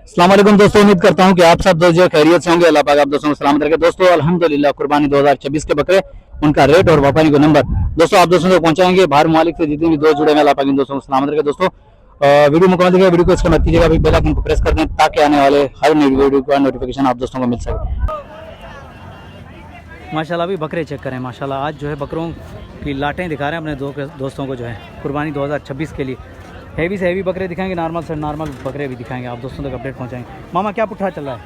अस्सलाम वालेकुम दोस्तों, उम्मीद करता हूं कि आप सब दोस्त जो खैरियत से होंगे। अल्लाह पाक आप दोस्तों को सलामत रखे। दोस्तों अल्हम्दुलिल्लाह कुर्बानी 2026 के बकरे, उनका रेट और व्यापारी को नंबर दोस्तों आप दोस्तों तक पहुंचाएंगे। बाहर मालिक से जितने भी दोस्त जुड़े हैं अल्लाह पाक इन दोस्तों को सलामत रखे। दोस्तों वीडियो मुकम्मल देखिए, वीडियो को इसका मत कीजिएगा, बेल आइकन को प्रेस कर दें ताकि आने वाले हर नई वीडियो का नोटिफिकेशन आप दोस्तों को मिल सके। माशाल्लाह अभी बकरे चेक करें। माशाल्लाह आज जो है बकरों की लाटें दिखा रहे हैं अपने दोस्तों को जो है कुर्बानी 2026 के लिए। हैवी से हैवी बकरे दिखाएंगे, नॉर्मल से नॉर्मल बकरे भी दिखाएंगे, आप दोस्तों तक अपडेट पहुंचाएंगे। मामा क्या पुट्ठा चल रहा है?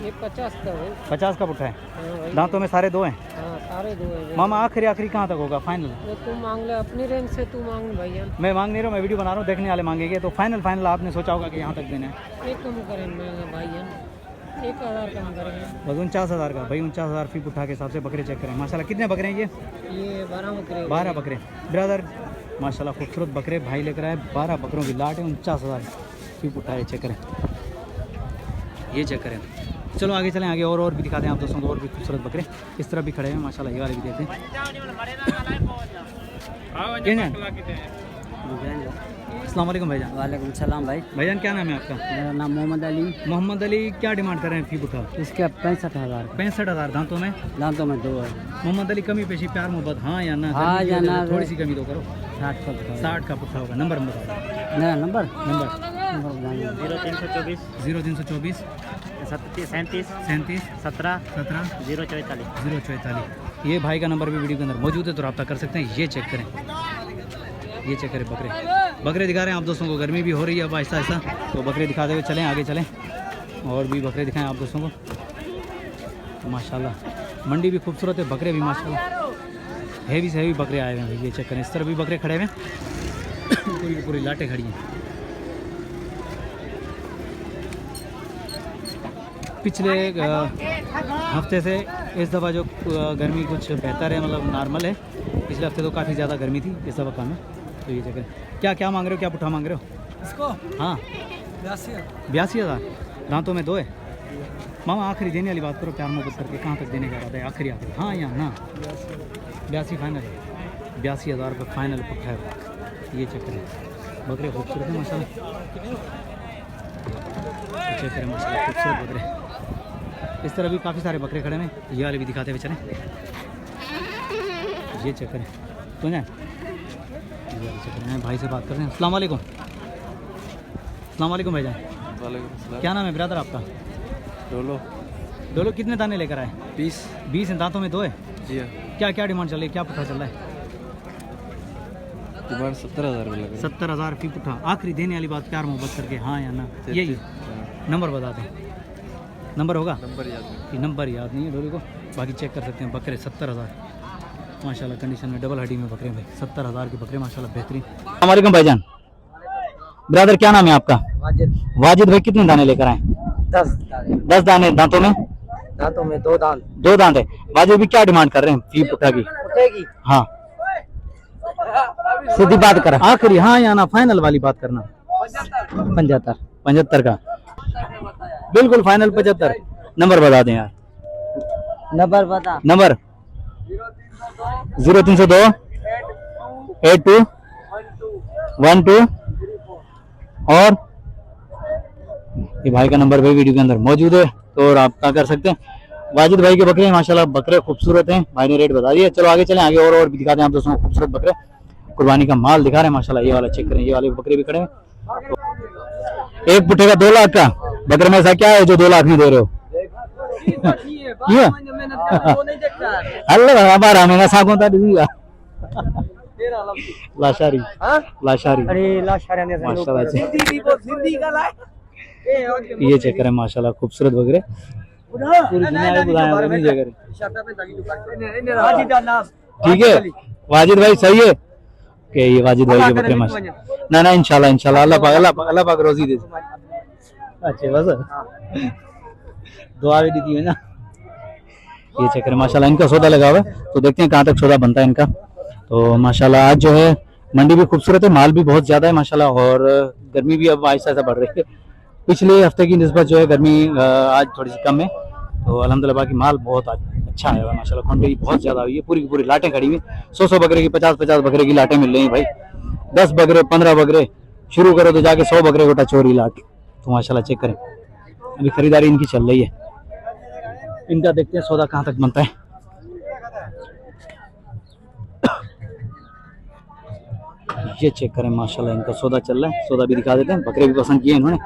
ये 50 का है। 50 का पुट्ठा है। हाँ, दांतों में सारे दो हैं। हाँ, सारे दो हैं। मामा आखिरी कहाँ तक होगा फाइनल? वो तू मांग ले अपनी रेंज से, तू मांग भैया। मैं मांग नहीं रहा हूँ, मैं वीडियो बना रहा हूँ, देखने वाले मांगेंगे तो फाइनल आपने सोचा होगा कि यहाँ तक देना है। एक कम करें भैया, 1000 कम करेंगे बस 49,000 का भाई। 49,000 फी पुट्ठा के हिसाब से बकरे चेक करें। माशाल्लाह कितने बकरे हैं ये 12 बकरे। 12 बकरे ब्रदर। माशाल्लाह खूबसूरत बकरे भाई लेकर आए। 12 बकरों की लाट है, 49,000 फी पुट्ठा है। चेक करें, ये चेक करें। चलो आगे चलें, आगे और भी दिखाते हैं आप दोस्तों को और भी खूबसूरत बकरे। इस तरफ भी खड़े हैं माशाल्लाह, ये वाले भी देते हैं। अस्सलाम वालेकुम भाईजान। वालेकुम सलाम भाई। भाईजान क्या नाम है आपका? मेरा नाम मोहम्मद अली। मोहम्मद अली, क्या डिमांड कर रहे हैं फी पुट्ठा? इसके 65,000। 65,000 दांतों में? दांतों में दो है। मोहम्मद अली कमी पेशी प्यार मोहब्बत हाँ या ना? हाँ या ना, थोड़ी सी कमी तो करो। 60 का पुट्ठा होगा। नंबर बताओ। नया नंबर 0324 37 17 044। ये भाई का नंबर भी वीडियो के अंदर मौजूद है तो रब्ता कर सकते हैं। ये चेक करें, ये चेक करें। बकरे दिखा रहे हैं आप दोस्तों को। गर्मी भी हो रही है अब आहिस्ता आहिस्ता, तो बकरे दिखाते हुए चलें, आगे चलें और भी बकरे दिखाएं आप दोस्तों को। माशाल्लाह मंडी भी खूबसूरत है, बकरे भी माशाल्लाह हैवी से हैवी बकरे आए हुए हैं। ये चेक करें, इस तरह भी बकरे खड़े हुए हैं, पूरी लाटें खड़ी हैं। पिछले हफ्ते से इस दफ़ा जो गर्मी कुछ बेहतर है, मतलब नॉर्मल है। पिछले हफ्ते तो काफ़ी ज़्यादा गर्मी थी, इस दफ़ा कम है। तो ये जगह क्या मांग रहे हो, क्या पुट्ठा मांग रहे हो इसको? हाँ 82,000 दांतों में दो है। मामा आखिरी देने वाली बात करो, प्यार मोहब्बत करके कहाँ तक देने का इरादा है? आखिरी हाँ या ना? 82 फाइनल है। 82,000 रुपये फाइनल पुट्ठा है। ये चेक करें, बकरे खूबसूरत है माशाल्लाह। चेक करें माशाल्लाह खूबसूरत बकरे। इस तरह भी काफ़ी सारे बकरे खड़े हैं, ये वाले भी दिखाते हुए चलें। ये चेक करें तो जाए, चेक करें। भाई से बात कर रहे हैं। अस्सलाम वालेकुम। अस्सलाम वालेकुम भाईजान। वालेकुम। क्या नाम है ब्रदर आपका? डोलो। कितने दाने लेकर आए? 20 दांतों में दो है। जी हाँ। क्या डिमांड चल रही है, क्या पुट्ठा चल रहा है? डिमांड 70,000 लग रहा है। 70,000 फी पुट्ठा। आखिरी देने वाली बात प्यार मोहब्बत करके हाँ या ना? यही नंबर बता दें। नंबर होगा? नंबर याद नहीं है डोली को, बाकी चेक कर सकते हैं। बकरे 70,000 माशाल्लाह कंडीशन में, डबल हड्डी में बकरे भाई। 70,000 के बकरे माशाल्लाह बेहतरीन। अस्सलाम वालेकुम भाईजान। ब्रदर क्या नाम है आपका? वाजिद भाई कितने दाने लेकर आए? 10 दाने। दांतों में? दांतों में दो दांत है। वाजिद भी क्या डिमांड कर रहे हैं फी पुट्ठा की? हाँ सीधी बात कर, आखिरी हाँ या ना, फाइनल वाली बात करना। 75 का बिल्कुल फाइनल 75। नंबर बता दें यार। नंबर बता। नंबर 0302 82 12 और ये भाई का नंबर भी वीडियो के अंदर मौजूद है तो आप क्या कर सकते हैं। वाजिद भाई के बकरे हैं माशाल्लाह, बकरे खूबसूरत हैं, भाई ने रेट बता दिया। चलो आगे चलें, आगे और भी दिखाते हैं आप दोस्तों को खूबसूरत बकरे। कुर्बानी का माल दिखा रहे हैं माशाल्लाह। ये वाला चेक करें, ये वाले बकरे भी खड़े हैं। एक पुट्ठे का 2 लाख का बकरे में ऐसा क्या है जो 2 लाख में दे रहे हो? अल्लाह हमारा हमें सागों लाशारी माशाल्लाह से। ये चेक करें माशाल्लाह खूबसूरत बकरे, पूरी दुनिया में बुलाया। ठीक है वाजिद भाई, सही है कि ये वाजिद भाई के बकरे माशाल्लाह। ना इंशाल्लाह अल्लाह पाक रोजी दे। अच्छे बस दुआ भी दी है ना। ये चेक करें माशाल्लाह, इनका सौदा लगा हुआ है तो देखते हैं कहाँ तक सौदा बनता है इनका। तो माशाल्लाह आज जो है मंडी भी खूबसूरत है, माल भी बहुत ज़्यादा है माशाल्लाह, और गर्मी भी अब आहिस्ता आहिस्ता बढ़ रही है। पिछले हफ्ते की निस्बत जो है गर्मी आज थोड़ी सी कम है, तो अल्हम्दुलिल्लाह बाकी माल बहुत अच्छा है माशाल्लाह। क्वांटिटी बहुत ज़्यादा हुई है, पूरी की पूरी लाटें खड़ी हुई। 100 बकरे की 50 बकरे की लाटें मिल रही हैं भाई। 10 बकरे 15 बकरे शुरू करो तो जाके 100 बकरे को टच हो रही लाट। तो माशाल्लाह चेक करें, अभी खरीदारी इनकी चल रही है। इनका देखते हैं सौदा कहाँ तक बनता है। ये चेक करें माशाल्लाह, इनका सौदा चल रहा है। सौदा भी दिखा देते हैं। बकरे भी पसंद किए इन्होंने।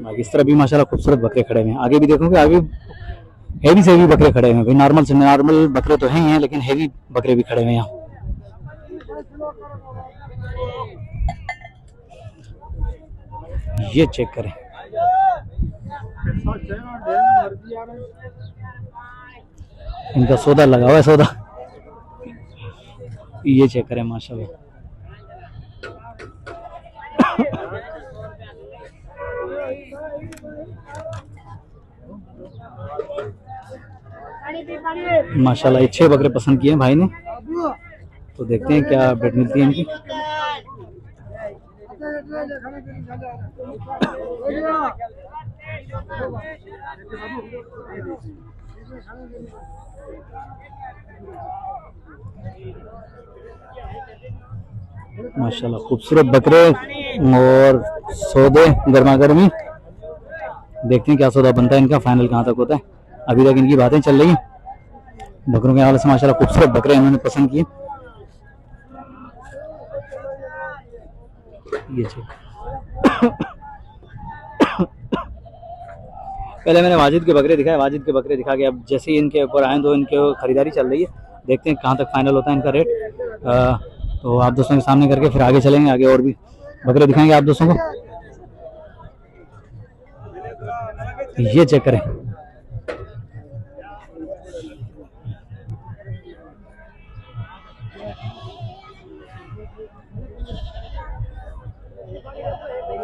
बाकी इस तरह भी माशाल्लाह खूबसूरत बकरे खड़े हुए हैं। आगे भी देखोगे, आगे हेवी से हेवी बकरे खड़े हुए हैं भाई। नॉर्मल से नॉर्मल बकरे तो हैं ही हैं, लेकिन हेवी बकरे भी खड़े हुए हैं यहाँ। ये चेक करें, इनका सौदा लगा हुआ है सौदा। ये चेक करें माशाल्लाह। माशाल्लाह ये 6 बकरे पसंद किए हैं भाई ने। तो देखते हैं क्या अपडेट मिलती है इनकी। माशाल्लाह खूबसूरत बकरे और सौदे गर्मा गर्मी। देखते हैं क्या सौदा बनता है इनका, फाइनल कहाँ तक होता है। अभी तक इनकी बातें चल रही हैं। बकरों के हवाले से माशाल्लाह खूबसूरत बकरे इन्होंने पसंद किए। ये चेक पहले मैंने वाजिद के बकरे दिखाए, वाजिद के बकरे दिखा के अब जैसे ही इनके ऊपर आए तो इनके खरीदारी चल रही है। देखते हैं कहाँ तक फाइनल होता है इनका रेट। तो आप दोस्तों के सामने करके फिर आगे चलेंगे। आगे और भी बकरे दिखाएंगे आप दोस्तों को। ये चेक करें,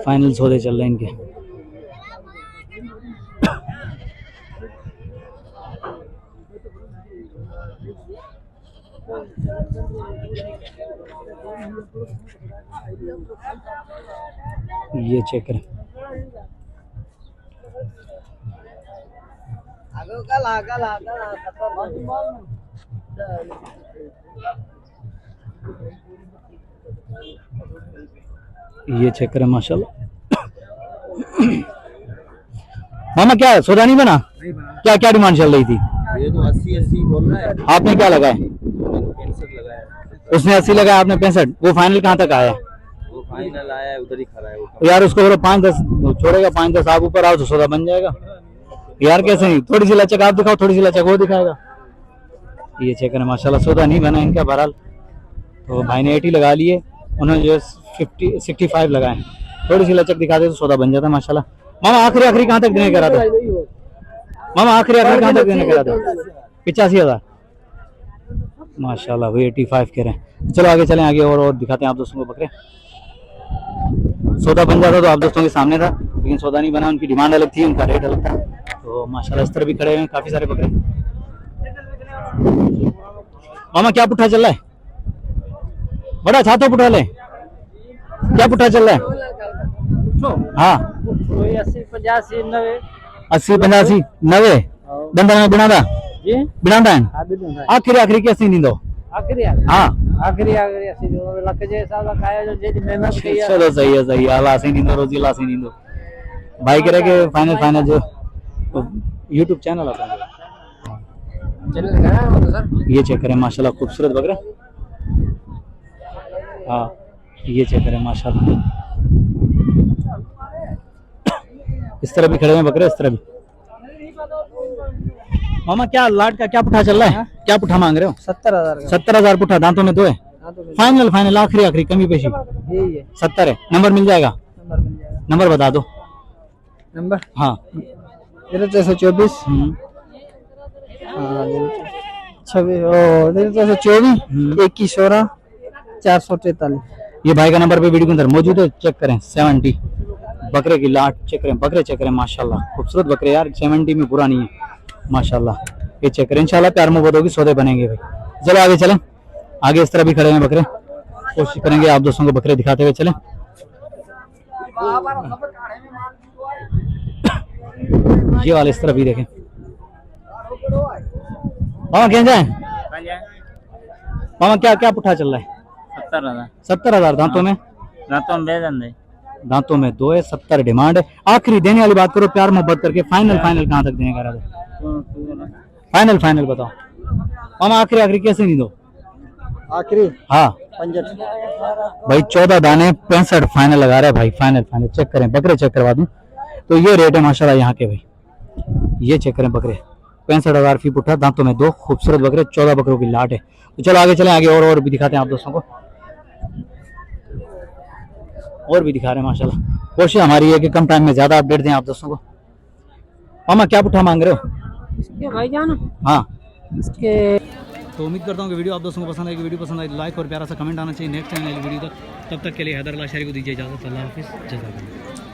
फाइनल सौदे चल रहे हैं इनके। ये चेक करें, ये चेक करें माशाल्लाह। मामा क्या है, सौदा नहीं बना? क्या क्या डिमांड चल रही थी? ये तो 80 बोल रहा है। आपने क्या लगाए? 65 लगाया। उसने 80 लगाया, आपने 65। वो फाइनल कहाँ तक आया? वो फाइनल आया है, उधर ही खड़ा है वो। यार उसको बोलो 5-10 छोड़ेगा, 5-10 आप ऊपर आओ तो सौदा बन जाएगा। यार कैसे नहीं, थोड़ी सी लचक आप दिखाओ, थोड़ी सी लचक वो दिखाएगा। ये चेक करें माशाल्लाह, सौदा नहीं बना इनका बहरहाल। तो भाई ने 80 लगा लिए, उन्होंने जो 65 लगाए। थोड़ी सी लचक दिखा दे तो सौदा बन जाता है माशाल्लाह। मामा आखिरी कहाँ तक देने करा था? मामा आखिरी कहाँ तक देने करा था? 85,000 माशाल्लाह। वही 85 कह रहे हैं। चलो आगे चलें, आगे और दिखाते हैं आप दोस्तों को बकरे। सौदा बन जाता तो आप दोस्तों के सामने था, लेकिन सौदा नहीं बना। उनकी डिमांड अलग थी, उनका रेट अलग था। तो माशाल्लाह इस तरह भी खड़े हुए हैं काफी सारे बकरे। मामा क्या पुट्ठा चल रहा है? बड़ा छातो पुट्ठा ले, क्या पुट्ठा चल रहा है? हाँ 80, 85, 90 80, 85, 90 बंदा में बिना जी बिना आखिरी कैसे नहीं दो? आखिरी हाँ आखिरी ऐसी जो लक जे हिसाब का काया जो जेडी मेहनत की है। चलो सही है अल्लाह से नहीं दो, रोजी अल्लाह से नहीं दो। भाई कह रहे कि फाइनल जो YouTube चैनल आता है। चैनल लगाया है तो सर। ये चेक करें माशाल्लाह खूबसूरत बकरा। हाँ ये चेक करें माशाल्लाह। इस तरह भी खड़े हैं बकरे, इस तरह भी। मामा क्या लाट का क्या पुट्ठा चल रहा है? क्या पुट्ठा मांग रहे हो? 70,000 का। 70,000 पुट्ठा, दांतों में 2 है। फाइनल आखिरी कमी पेशी यही है। 70 है। नंबर मिल जाएगा? नंबर मिल जाएगा। नंबर बता दो। नंबर हाँ 0324 21 16 443। ये भाई का नंबर पे वीडियो के अंदर मौजूद है, चेक करें। 70 बकरे की लाट चेक करें, बकरे चेक करें माशाल्लाह। खूबसूरत बकरे यार, 70 में बुरा नहीं है माशाल्लाह। ये चेक करें, इंशाल्लाह प्यार मोहब्बत होगी, सौदे बनेंगे भाई। चलो आगे चलें, आगे इस तरह भी खड़े हैं बकरे। कोशिश करेंगे आप दोस्तों को बकरे दिखाते हुए चलें। ये वाले इस तरह भी देखें। मामा क्या जाए? मामा क्या क्या पुट्ठा चल रहा है? 70,000 70,000 दांतों में? दांतों में दे देंगे। दांतों में 2 है, 70 डिमांड है। आखिरी देने वाली बात करो प्यार मोहब्बत करके, फाइनल कहाँ तक देने का? फाइनल बताओ मामा, आखिरी कैसे नहीं दो? आखिरी हाँ 65 भाई 14 दाने 65 फाइनल लगा रहा है भाई। फाइनल चेक करें, बकरे चेक करवा दूं तो ये रेट है माशाल्लाह यहाँ के भाई। ये चेक करें बकरे, 65,000 फी पुट्ठा, दांतों में 2, खूबसूरत बकरे, 14 बकरों की लाट है। तो चलो आगे चलें, आगे और भी दिखाते हैं आप दोस्तों को, और भी दिखा रहे हैं माशाल्लाह। कोशिश हमारी है कि कम टाइम में ज्यादा अपडेट दें आप दोस्तों को। मामा क्या पुट्ठा मांग रहे हो? इसके भाईजान हाँ इसके तो उम्मीद करता हूँ कि वीडियो आप दोस्तों को पसंद आएगी। वीडियो पसंद आई लाइक और प्यारा सा कमेंट आना चाहिए। नेक्स्ट टाइम वीडियो तक, तब तक के लिए हैदर अल्लाह शहरी को दीजिए इजाजत। अल्लाह हाफिज़, जज़ाकल्लाह।